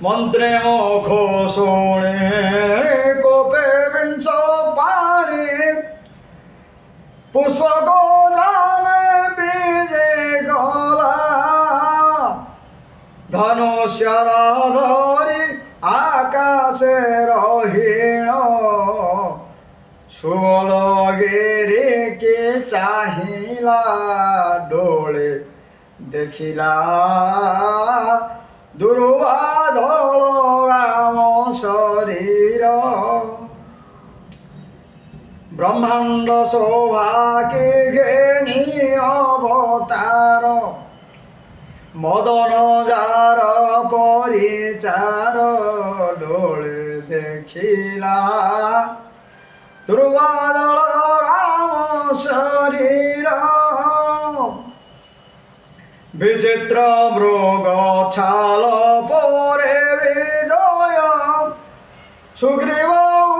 ମନ୍ତ୍ରେ ମୁଖ ଶୁଣେ କୋପେ ବିଂଶ ପାଣି ପୁଷ୍ପକ ଜାନେ ବିଜେ ଗଲା ଧନୁଷ୍ୟର ଧରି ଆକାଶେ ରହିଣ ସୁବଳଗିରି କି ଚାହିଁଲା ଡୋଳେ ଦେଖିଲା ଦୁର୍ବାଦଳ ରାମ ଶରୀର ବ୍ରହ୍ମାଣ୍ଡ ଶୋଭା କି ଘେନି ଅବତାର ମଦନ ଯାର ପରିଚାର ଡୋଳେ ଦେଖିଲା ଦୁର୍ବାଦଳ ରାମ ଶରୀର ବିଚିତ୍ର ମୃଗ ଛାଲ ପରେ ବିଜୟ ସୁଗ୍ରୀବ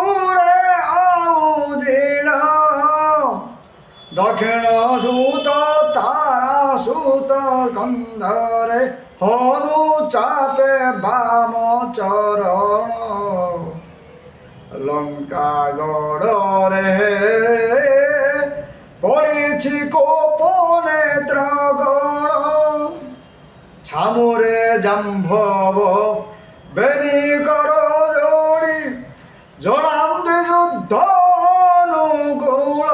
ଉରେ ଆଉଜିଣ ଦକ୍ଷିଣ ସୁତ ତାରା ସୁତ କନ୍ଧରେ ହନୁ ଚାପେ ବାମ ଚରଣ ଲଙ୍କା ଗଡ଼ରେ ପଡ଼ିଛି କୋପ ନେତ୍ର ଗଣ ଛାମୁରେ ଜାମ୍ଭବ ବେନି କର ଯୋଡ଼ି ଜଣାନ୍ତି ଯୁଦ୍ଧ ଅନୁକୂଳ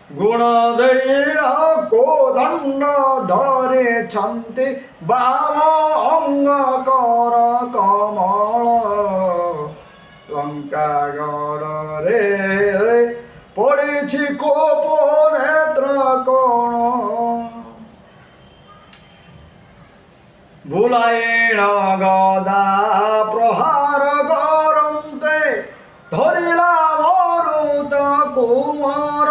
ଗୁଣ ଦେଇଣ କୋଦଣ୍ଡ ଧରିଛନ୍ତି ବାମ ଅଙ୍ଗ କର କମଳ ଲଙ୍କା ଗଡ଼ରେ ପଡ଼ିଛି କୋପ ନେତ୍ର କୋଣ ବୁଲାଇଣ ଗଦା ପ୍ରହାର କରନ୍ତେ ଧରିଲା ମରୁତ କୁମର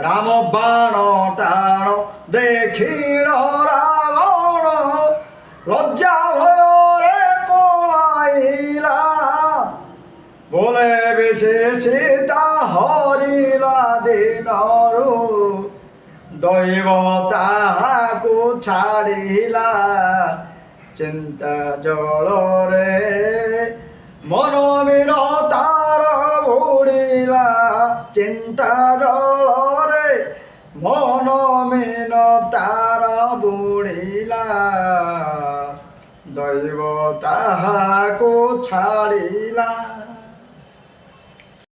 ରାମ ବାଣ ଟାଣ ଦେଖିଣ ରାବଣ ଲଜ୍ଜା ଭୟରେ ପଳାଇଲା ବୋଲେ ବିଶେଷିତା ହରିଲା ଦିନରୁ ଦୈବ ତାହାକୁ ଛାଡ଼ିଲା ଚିନ୍ତା ଜଳରେ ମନ ମୀନ ତାର ବୁଡ଼ିଲା ଚିନ୍ତା ଜଳରେ ମନ ମୀନ ତାର ବୁଡ଼ିଲା ଦୈବ ତାହାକୁ ଛାଡ଼ିଲା।